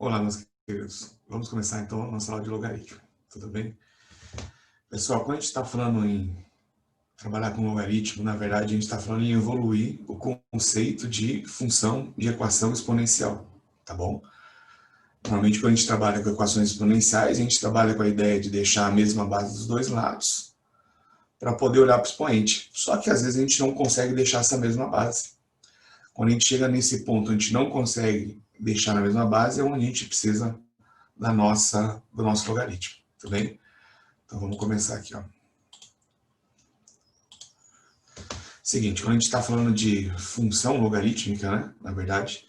Olá, meus queridos. Vamos começar então a nossa aula de logaritmo. Tudo bem? Pessoal, quando a gente está falando em trabalhar com logaritmo, na verdade a gente está falando em evoluir o conceito de função de equação exponencial, tá bom? Normalmente quando a gente trabalha com equações exponenciais, a gente trabalha com a ideia de deixar a mesma base dos dois lados para poder olhar para o expoente. Só que às vezes a gente não consegue deixar essa mesma base. Quando a gente chega nesse ponto, a gente não consegue deixar na mesma base, é onde a gente precisa do nosso logaritmo, tudo bem? Então vamos começar aqui, ó. Seguinte, quando a gente está falando de função logarítmica, né, na verdade,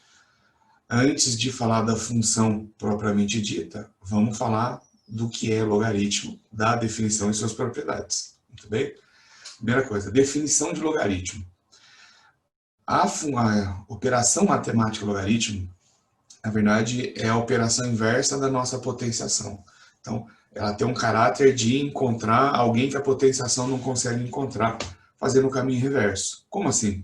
antes de falar da função propriamente dita, vamos falar do que é logaritmo, da definição e suas propriedades, muito bem? Primeira coisa, definição de logaritmo. A operação matemática logaritmo, na verdade, é a operação inversa da nossa potenciação. Então, ela tem um caráter de encontrar alguém que a potenciação não consegue encontrar, fazendo o caminho reverso. Como assim?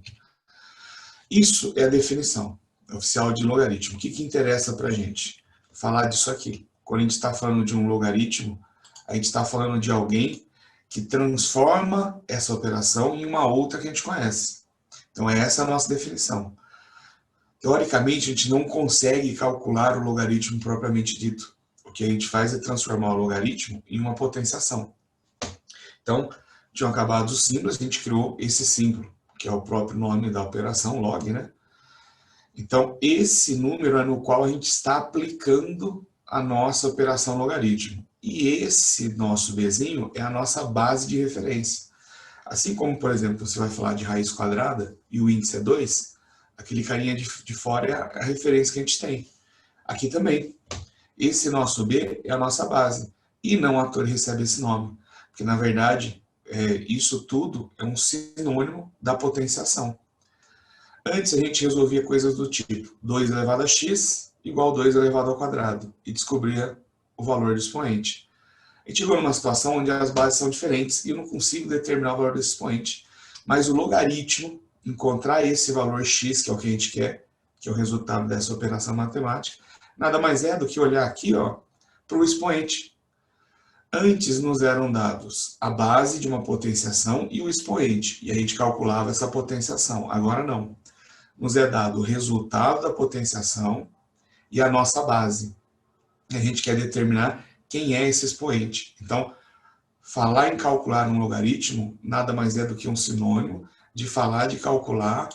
Isso é a definição oficial de logaritmo. O que interessa para a gente? Falar disso aqui. Quando a gente está falando de um logaritmo, a gente está falando de alguém que transforma essa operação em uma outra que a gente conhece. Então, essa é a nossa definição. Teoricamente, a gente não consegue calcular o logaritmo propriamente dito. O que a gente faz é transformar o logaritmo em uma potenciação. Então, de um acabado simples, a gente criou esse símbolo, que é o próprio nome da operação, log, né? Então, esse número é no qual a gente está aplicando a nossa operação logaritmo. E esse nosso Bzinho é a nossa base de referência. Assim como, por exemplo, você vai falar de raiz quadrada e o índice é 2, aquele carinha de fora é a referência que a gente tem. Aqui também. Esse nosso B é a nossa base. E não à toa ele recebe esse nome. Porque, na verdade, isso tudo é um sinônimo da potenciação. Antes a gente resolvia coisas do tipo 2 elevado a x igual 2 elevado ao quadrado. E descobria o valor do expoente. A gente chegou numa situação onde as bases são diferentes e eu não consigo determinar o valor desse expoente. Mas o logaritmo, encontrar esse valor x, que é o que a gente quer, que é o resultado dessa operação matemática, nada mais é do que olhar aqui para o expoente. Antes nos eram dados a base de uma potenciação e o expoente, e a gente calculava essa potenciação. Agora não. Nos é dado o resultado da potenciação e a nossa base. E a gente quer determinar quem é esse expoente. Então, falar em calcular um logaritmo nada mais é do que um sinônimo de falar de calcular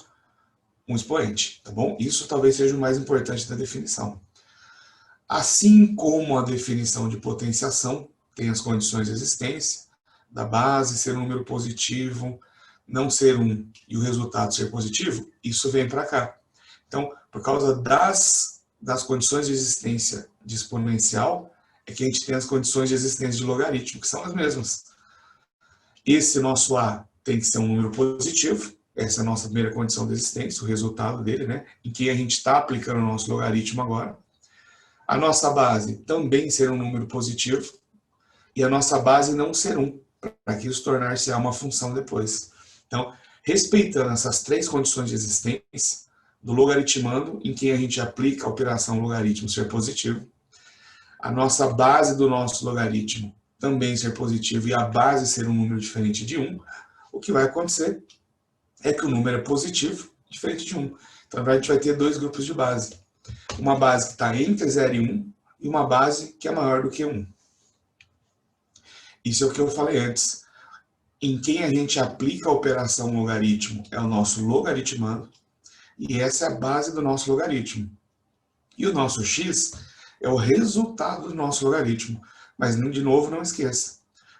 um expoente, tá bom? Isso talvez seja o mais importante da definição. Assim como a definição de potenciação tem as condições de existência, da base ser um número positivo, não ser 1 e o resultado ser positivo, isso vem para cá. Então, por causa das condições de existência de exponencial, é que a gente tem as condições de existência de logaritmo, que são as mesmas. Esse nosso A tem que ser um número positivo, essa é a nossa primeira condição de existência, o resultado dele, né, em que a gente está aplicando o nosso logaritmo agora. A nossa base também ser um número positivo, e a nossa base não ser 1, para que isso tornar-se uma função depois. Então, respeitando essas três condições de existência, do logaritmando, em que a gente aplica a operação logaritmo ser positivo, a nossa base do nosso logaritmo também ser positivo e a base ser um número diferente de 1, o que vai acontecer é que o número é positivo, diferente de 1. Então, a gente vai ter dois grupos de base. Uma base que está entre 0 e 1 e uma base que é maior do que 1. Isso é o que eu falei antes. Em quem a gente aplica a operação logaritmo é o nosso logaritmando, e essa é a base do nosso logaritmo. E o nosso x é o resultado do nosso logaritmo. Mas, de novo, não esqueça.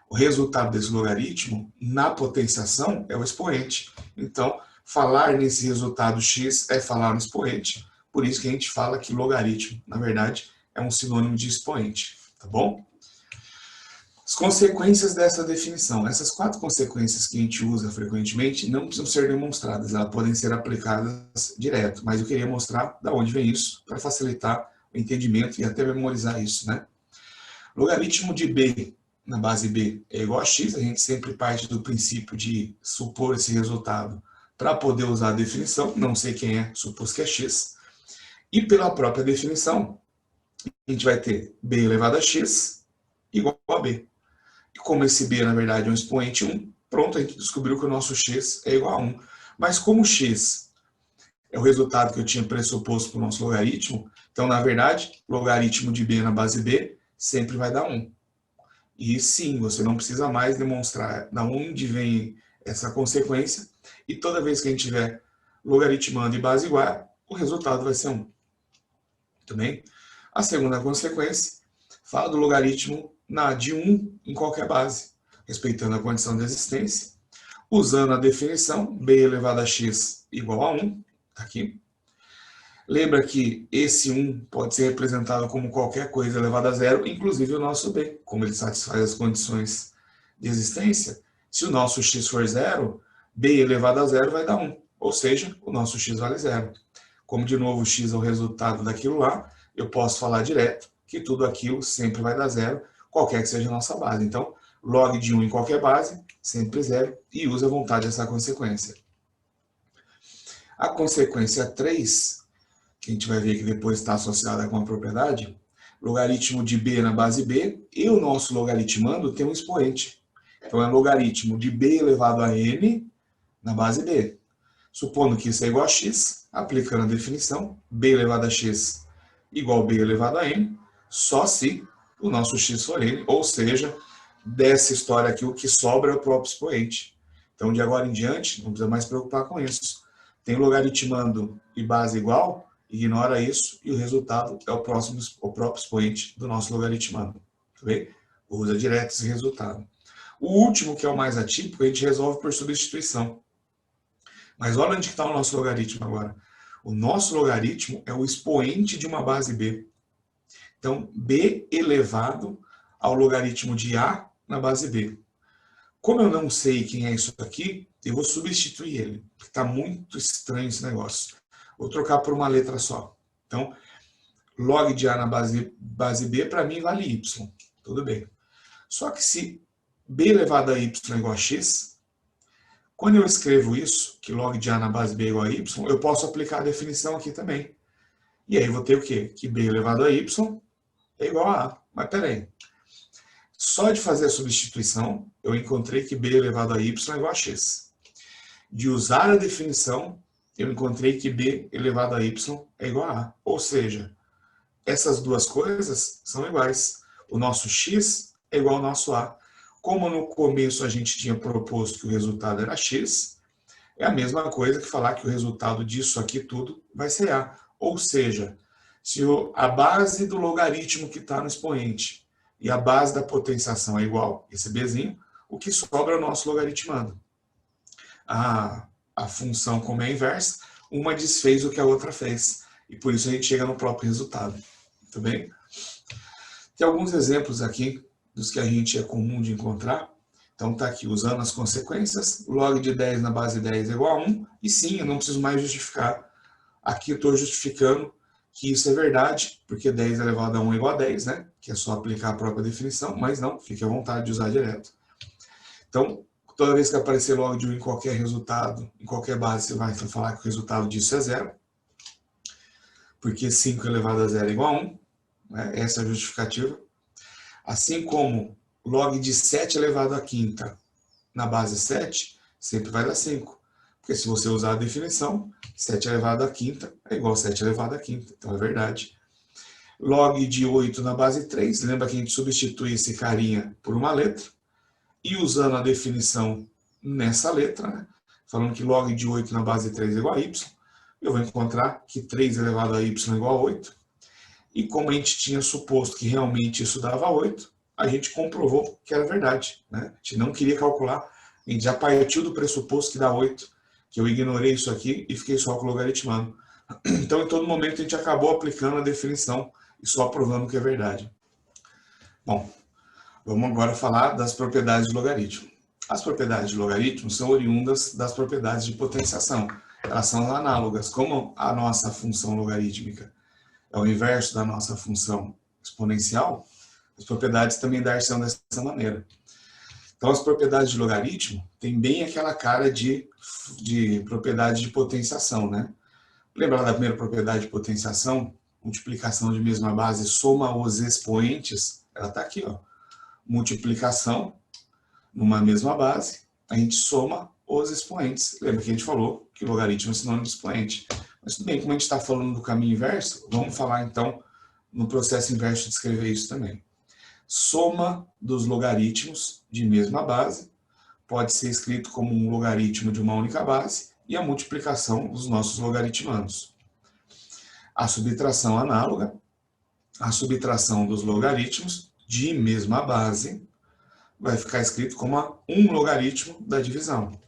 O resultado desse logaritmo, na potenciação, é o expoente. Então, falar nesse resultado x é falar no expoente. Por isso que a gente fala que logaritmo, na verdade, é um sinônimo de expoente. Tá bom? As consequências dessa definição. Essas 4 consequências que a gente usa frequentemente não precisam ser demonstradas, elas podem ser aplicadas direto, mas eu queria mostrar de onde vem isso, para facilitar o entendimento e até memorizar isso, né? Logaritmo de b na base b é igual a x, a gente sempre parte do princípio de supor esse resultado para poder usar a definição, não sei quem é, supus que é x, e pela própria definição, a gente vai ter b elevado a x igual a b. E como esse b, na verdade, é um expoente 1, pronto, a gente descobriu que o nosso x é igual a 1. Mas como x é o resultado que eu tinha pressuposto para o nosso logaritmo, então, na verdade, logaritmo de b na base b sempre vai dar 1. E sim, você não precisa mais demonstrar de onde vem essa consequência, e toda vez que a gente tiver logaritmando e base igual, o resultado vai ser 1. Muito bem? A segunda consequência fala do logaritmo de 1 em qualquer base, respeitando a condição de existência, usando a definição b elevado a x igual a 1, está aqui. Lembra que esse 1 pode ser representado como qualquer coisa elevada a zero, inclusive o nosso b, como ele satisfaz as condições de existência. Se o nosso x for zero, b elevado a zero vai dar 1, ou seja, o nosso x vale zero. Como, de novo, o x é o resultado daquilo lá, eu posso falar direto que tudo aquilo sempre vai dar zero, qualquer que seja a nossa base. Então, log de 1 em qualquer base, sempre zero, e use à vontade essa consequência. A consequência 3, que a gente vai ver que depois está associada com a propriedade, logaritmo de b na base b, e o nosso logaritmando tem um expoente. Então, é logaritmo de b elevado a n na base b. Supondo que isso é igual a x, aplicando a definição, b elevado a x igual a b elevado a n, só se o nosso x for n, ou seja, dessa história aqui, o que sobra é o próprio expoente. Então, de agora em diante, não precisa mais se preocupar com isso. Tem logaritmando e base igual, ignora isso, e o resultado é o próprio expoente do nosso logaritmando. Tá bem? Usa direto esse resultado. O último, que é o mais atípico, a gente resolve por substituição. Mas olha onde está o nosso logaritmo agora. O nosso logaritmo é o expoente de uma base b. Então, b elevado ao logaritmo de a na base b. Como eu não sei quem é isso aqui, eu vou substituir ele. Está muito estranho esse negócio. Vou trocar por uma letra só. Então, log de a na base b, para mim, vale y. Tudo bem. Só que se b elevado a y é igual a x, quando eu escrevo isso, que log de a na base b é igual a y, eu posso aplicar a definição aqui também. E aí eu vou ter o quê? Que b elevado a y é igual a a. Mas peraí. Só de fazer a substituição, eu encontrei que b elevado a y é igual a x. De usar a definição, eu encontrei que b elevado a y é igual a a. Ou seja, essas duas coisas são iguais. O nosso x é igual ao nosso a. Como no começo a gente tinha proposto que o resultado era x, é a mesma coisa que falar que o resultado disso aqui tudo vai ser a. Ou seja, se a base do logaritmo que está no expoente e a base da potenciação é igual, esse bzinho, o que sobra é o nosso logaritmando. A função, como é inversa, uma desfez o que a outra fez. E por isso a gente chega no próprio resultado. Tudo bem? Tem alguns exemplos aqui dos que a gente é comum de encontrar. Então está aqui, usando as consequências, log de 10 na base 10 é igual a 1. E sim, eu não preciso mais justificar. Aqui eu estou justificando que isso é verdade, porque 10 elevado a 1 é igual a 10, né? Que é só aplicar a própria definição, mas não, fique à vontade de usar direto. Então, toda vez que aparecer log de 1 em qualquer resultado, em qualquer base, você vai falar que o resultado disso é zero, porque 5 elevado a 0 é igual a 1, né? Essa é a justificativa. Assim como log de 7 elevado a quinta na base 7, sempre vai dar 5. Porque se você usar a definição, 7 elevado a quinta é igual a 7 elevado a quinta. Então é verdade. Log de 8 na base 3, lembra que a gente substitui esse carinha por uma letra. E usando a definição nessa letra, né, falando que log de 8 na base 3 é igual a y, eu vou encontrar que 3 elevado a y é igual a 8. E como a gente tinha suposto que realmente isso dava 8, a gente comprovou que era verdade. Né? A gente não queria calcular, a gente já partiu do pressuposto que dá 8, que eu ignorei isso aqui e fiquei só com o logaritmando. Então, em todo momento, a gente acabou aplicando a definição e só provando que é verdade. Bom, vamos agora falar das propriedades de logaritmo. As propriedades de logaritmo são oriundas das propriedades de potenciação. Elas são análogas. Como a nossa função logarítmica é o inverso da nossa função exponencial, as propriedades também dar-se-ão dessa maneira. Então, as propriedades de logaritmo têm bem aquela cara de propriedade de potenciação, né? Lembra da primeira propriedade de potenciação? multiplicação de mesma base, soma os expoentes, ela está aqui, ó. Multiplicação numa mesma base, a gente soma os expoentes. Lembra que a gente falou que logaritmo é sinônimo de expoente. Mas tudo bem, como a gente está falando do caminho inverso, vamos falar então no processo inverso de escrever isso também. Soma dos logaritmos de mesma base pode ser escrito como um logaritmo de uma única base e a multiplicação dos nossos logaritmandos. A subtração análoga, a subtração dos logaritmos de mesma base vai ficar escrito como um logaritmo da divisão.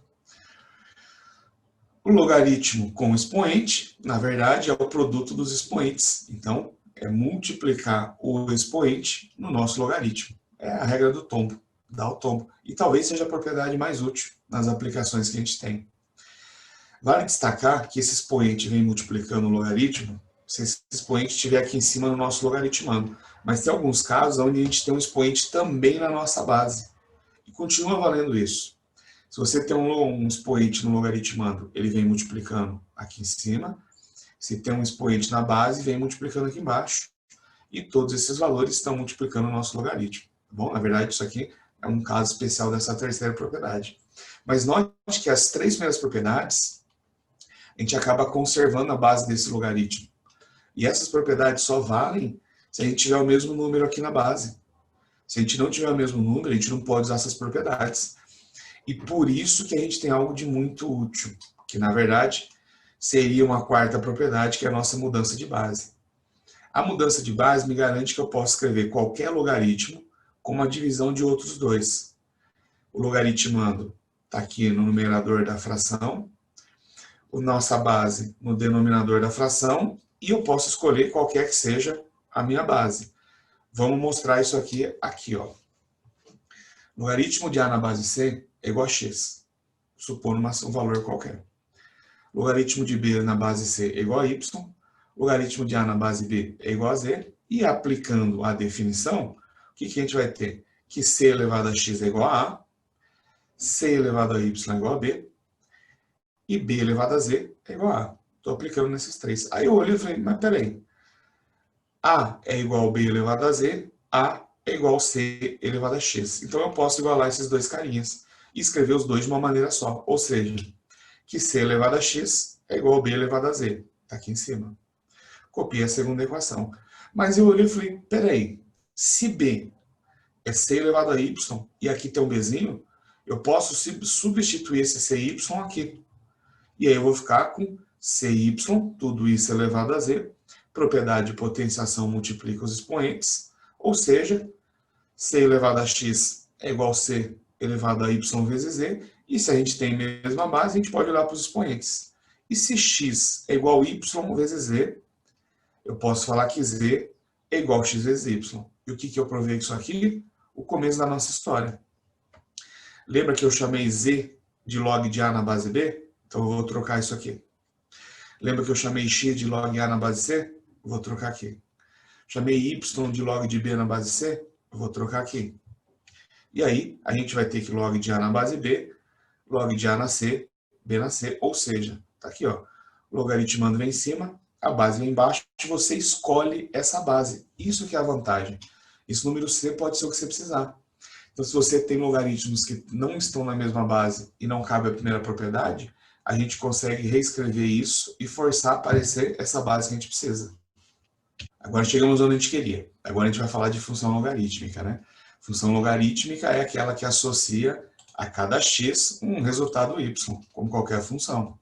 O logaritmo com expoente, na verdade, é o produto dos expoentes. Então, é multiplicar o expoente no nosso logaritmo. É a regra do tombo, dá o tombo. E talvez seja a propriedade mais útil nas aplicações que a gente tem. Vale destacar que esse expoente vem multiplicando o logaritmo se esse expoente estiver aqui em cima no nosso logaritmando. Mas tem alguns casos onde a gente tem um expoente também na nossa base. E continua valendo isso. Se você tem um expoente no logaritmando, ele vem multiplicando aqui em cima. Se tem um expoente na base, vem multiplicando aqui embaixo. E todos esses valores estão multiplicando o nosso logaritmo. Tá bom? Na verdade, isso aqui é um caso especial dessa terceira propriedade. Mas note que as três primeiras propriedades, a gente acaba conservando a base desse logaritmo. E essas propriedades só valem se a gente tiver o mesmo número aqui na base. Se a gente não tiver o mesmo número, a gente não pode usar essas propriedades. E por isso que a gente tem algo de muito útil, que na verdade seria uma quarta propriedade, que é a nossa mudança de base. A mudança de base me garante que eu posso escrever qualquer logaritmo com uma divisão de outros dois. O logaritmando está aqui no numerador da fração, a nossa base no denominador da fração, e eu posso escolher qualquer que seja a minha base. Vamos mostrar isso aqui, ó. Logaritmo de A na base C é igual a x, supondo um valor qualquer. Logaritmo de B na base C é igual a y, logaritmo de A na base B é igual a z, e aplicando a definição, o que a gente vai ter? Que c elevado a x é igual a A, c elevado a y é igual a B, e b elevado a z é igual a A. Estou aplicando nesses três. Aí eu olhei e falei, mas peraí, A é igual a B elevado a z, A é igual a C elevado a x. Então eu posso igualar esses dois carinhas e escrever os dois de uma maneira só. Ou seja, que C elevado a x é igual a B elevado a z. Está aqui em cima. Copiei a segunda equação. Mas eu olhei e falei, peraí, se B é C elevado a y e aqui tem um Bzinho, eu posso substituir esse CY aqui. E aí eu vou ficar com CY, tudo isso elevado a z, propriedade de potenciação multiplica os expoentes, ou seja, C elevado a x é igual a C elevado a y vezes z, e se a gente tem a mesma base, a gente pode olhar para os expoentes. E se x é igual a y vezes z, eu posso falar que z é igual a x vezes y. E o que eu provei com isso aqui? O começo da nossa história. Lembra que eu chamei z de log de A na base B? Então eu vou trocar isso aqui. Lembra que eu chamei x de log A na base C? Eu vou trocar aqui. Chamei y de log de B na base C? Eu vou trocar aqui. E aí, a gente vai ter que log de A na base B, log de A na C, B na C, ou seja, tá aqui, ó. O logaritmando vem em cima, a base vem embaixo, você escolhe essa base. Isso que é a vantagem. Esse número C pode ser o que você precisar. Então, se você tem logaritmos que não estão na mesma base e não cabe a primeira propriedade, a gente consegue reescrever isso e forçar a aparecer essa base que a gente precisa. Agora chegamos onde a gente queria. Agora a gente vai falar de função logarítmica, né? Função logarítmica é aquela que associa a cada x um resultado y, como qualquer função.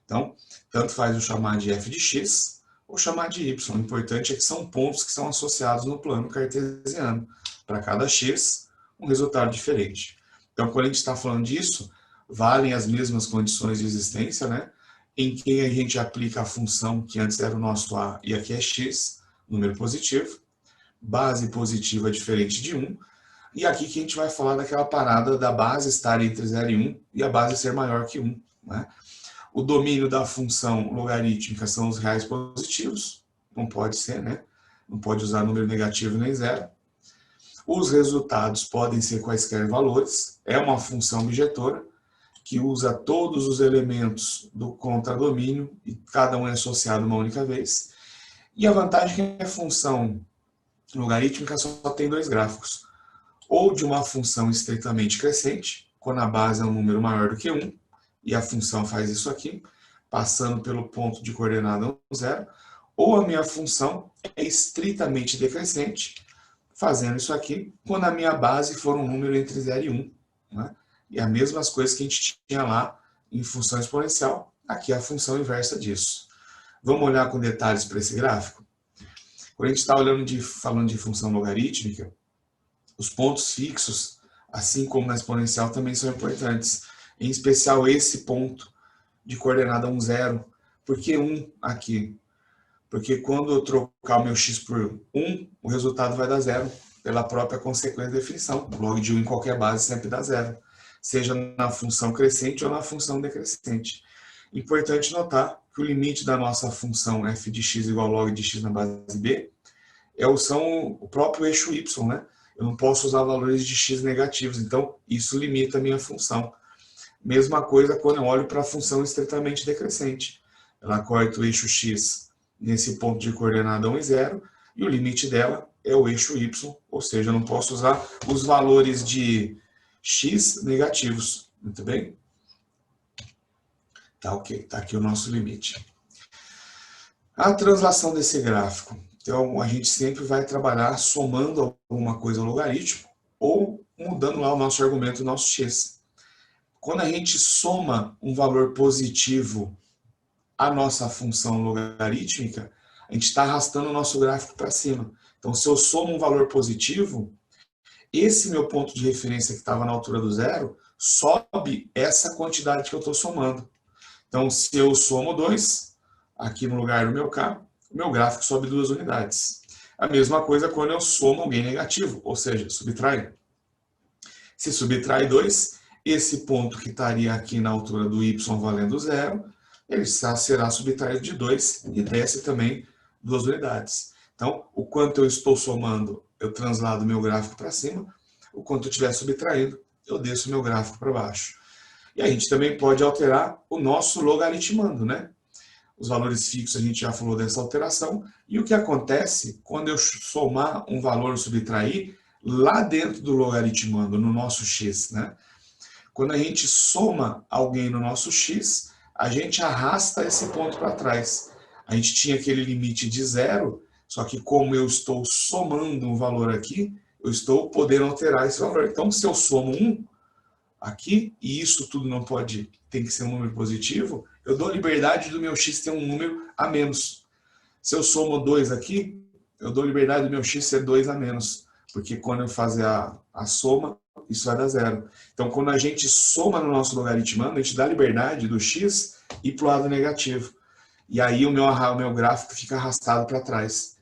Então, tanto faz eu chamar de f de x ou chamar de y. O importante é que são pontos que são associados no plano cartesiano. Para cada x, um resultado diferente. Então, quando a gente está falando disso, valem as mesmas condições de existência, né? Em que a gente aplica a função que antes era o nosso a e aqui é x, número positivo, base positiva diferente de 1, e aqui que a gente vai falar daquela parada da base estar entre 0 e 1 e a base ser maior que 1. Né? O domínio da função logarítmica são os reais positivos, não pode ser, né? Não pode usar número negativo nem zero. Os resultados podem ser quaisquer valores, é uma função objetora, que usa todos os elementos do contradomínio, e cada um é associado uma única vez. E a vantagem é que a função logarítmica só tem dois gráficos. Ou de uma função estritamente crescente, quando a base é um número maior do que 1, e a função faz isso aqui, passando pelo ponto de coordenada 0, ou a minha função é estritamente decrescente, fazendo isso aqui, quando a minha base for um número entre 0 e 1. Né? E as mesmas coisas que a gente tinha lá em função exponencial, aqui é a função inversa disso. Vamos olhar com detalhes para esse gráfico? Quando a gente está falando de função logarítmica, os pontos fixos, assim como na exponencial, também são importantes. Em especial esse ponto de coordenada 1, 0. Por que 1 aqui? Porque quando eu trocar o meu x por 1, o resultado vai dar 0, pela própria consequência da definição. Log de 1 em qualquer base sempre dá 0, seja na função crescente ou na função decrescente. Importante notar que o limite da nossa função f de x igual a log de x na base b são o próprio eixo y, né? Eu não posso usar valores de x negativos, então isso limita a minha função. Mesma coisa quando eu olho para a função estritamente decrescente. Ela corta o eixo x nesse ponto de coordenada 1 e 0, e o limite dela é o eixo y, ou seja, eu não posso usar os valores de x negativos. Muito bem? Tá ok, tá aqui o nosso limite. A translação desse gráfico. Então, a gente sempre vai trabalhar somando alguma coisa ao logaritmo ou mudando lá o nosso argumento, o nosso x. Quando a gente soma um valor positivo à nossa função logarítmica, a gente está arrastando o nosso gráfico para cima. Então, se eu somo um valor positivo, esse meu ponto de referência que estava na altura do zero, sobe essa quantidade que eu estou somando. Então, se eu somo 2, aqui no lugar do meu K, o meu gráfico sobe 2 unidades. A mesma coisa quando eu somo alguém negativo, ou seja, subtrai. Se subtrai 2, esse ponto que estaria aqui na altura do y valendo 0, ele será subtraído de 2 e desce também 2 unidades. Então, o quanto eu estou somando, eu translado meu gráfico para cima, o quanto eu estiver subtraindo, eu desço meu gráfico para baixo. E a gente também pode alterar o nosso logaritmando, né? Os valores fixos, a gente já falou dessa alteração. E o que acontece quando eu somar um valor subtrair lá dentro do logaritmando, no nosso x, né? Quando a gente soma alguém no nosso x, a gente arrasta esse ponto para trás. A gente tinha aquele limite de 0, só que como eu estou somando um valor aqui, eu estou podendo alterar esse valor. Então, se eu somo 1 aqui, e isso tudo não pode, tem que ser um número positivo, eu dou liberdade do meu x ter um número a menos. Se eu somo 2 aqui, eu dou liberdade do meu x ser 2 a menos, porque quando eu fazer a soma, isso vai dar 0. Então, quando a gente soma no nosso logaritmando, a gente dá liberdade do x ir para o lado negativo. E aí o meu gráfico fica arrastado para trás.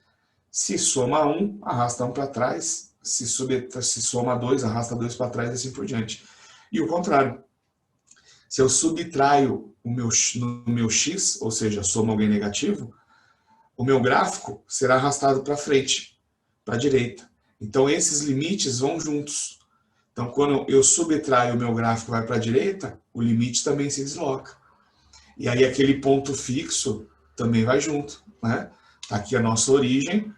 Se soma 1, arrasta 1 para trás. Se soma 2, arrasta 2 para trás e assim por diante. E o contrário. Se eu subtraio no meu x, ou seja, soma alguém negativo, o meu gráfico será arrastado para frente, para a direita. Então, esses limites vão juntos. Então, quando eu subtraio o meu gráfico e vai para a direita, o limite também se desloca. E aí, aquele ponto fixo também vai junto. Né? Tá aqui a nossa origem.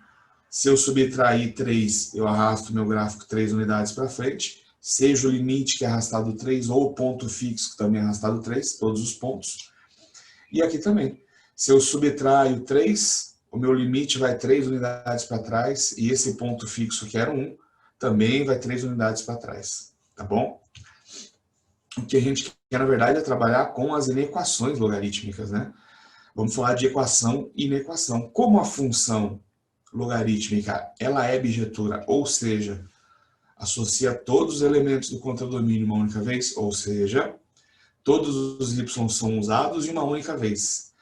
Se eu subtrair 3, eu arrasto o meu gráfico 3 unidades para frente. Seja o limite que é arrastado 3 ou o ponto fixo que também é arrastado 3, todos os pontos. E aqui também. Se eu subtraio 3, o meu limite vai 3 unidades para trás e esse ponto fixo que era 1 também vai 3 unidades para trás. Tá bom? O que a gente quer, na verdade, é trabalhar com as inequações logarítmicas, né? Vamos falar de equação e inequação. Como a função logarítmica ela é bijetura, ou seja, associa todos os elementos do contradomínio uma única vez, ou seja, todos os y são usados em uma única vez.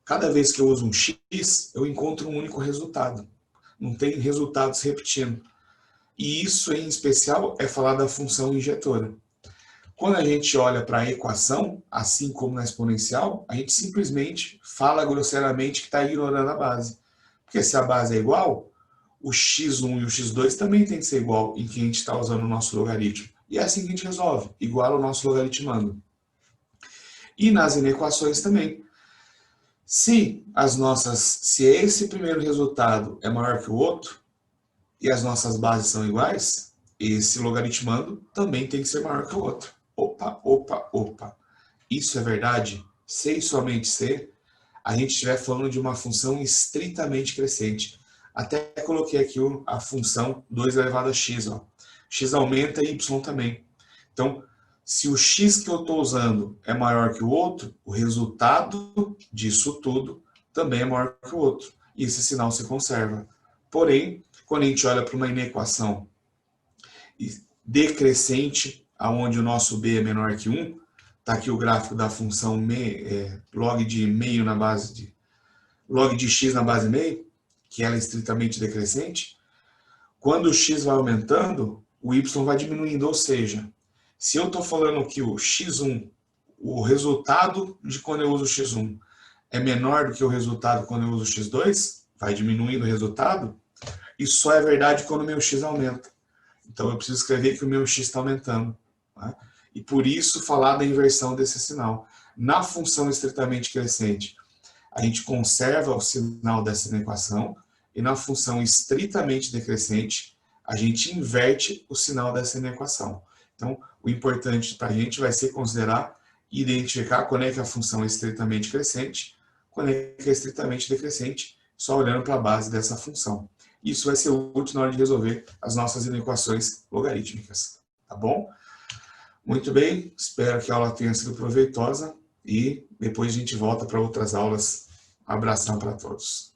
Cada vez que eu uso um x, eu encontro um único resultado. Não tem resultados repetindo. E isso, em especial, é falar da função injetora. Quando a gente olha para a equação, assim como na exponencial, a gente simplesmente fala grosseiramente que está ignorando a base. Porque se a base é igual, o x1 e o x2 também tem que ser igual em que a gente está usando o nosso logaritmo. E é assim que a gente resolve, igual ao nosso logaritmando. E nas inequações também. Se esse primeiro resultado é maior que o outro, e as nossas bases são iguais, esse logaritmando também tem que ser maior que o outro. Opa, opa, opa. Isso é verdade? Se e somente se a gente estiver falando de uma função estritamente crescente. Até coloquei aqui a função 2 elevado a x. Ó. X aumenta e y também. Então, se o x que eu estou usando é maior que o outro, o resultado disso tudo também é maior que o outro. E esse sinal se conserva. Porém, quando a gente olha para uma inequação decrescente, onde o nosso b é menor que 1, está aqui o gráfico da função log de meio na base de log de x na base meio, que ela é estritamente decrescente. Quando o x vai aumentando, o y vai diminuindo, ou seja, se eu estou falando que o x1, o resultado de quando eu uso o x1 é menor do que o resultado quando eu uso o x2, vai diminuindo o resultado, isso só é verdade quando o meu x aumenta. Então eu preciso escrever que o meu x está aumentando. Tá? E por isso falar da inversão desse sinal. Na função estritamente crescente, a gente conserva o sinal dessa equação, e na função estritamente decrescente, a gente inverte o sinal dessa equação. Então, o importante para a gente vai ser considerar e identificar quando é que a função é estritamente crescente, quando é que é estritamente decrescente, só olhando para a base dessa função. Isso vai ser útil na hora de resolver as nossas inequações logarítmicas. Tá bom? Muito bem, espero que a aula tenha sido proveitosa e depois a gente volta para outras aulas. Abração para todos.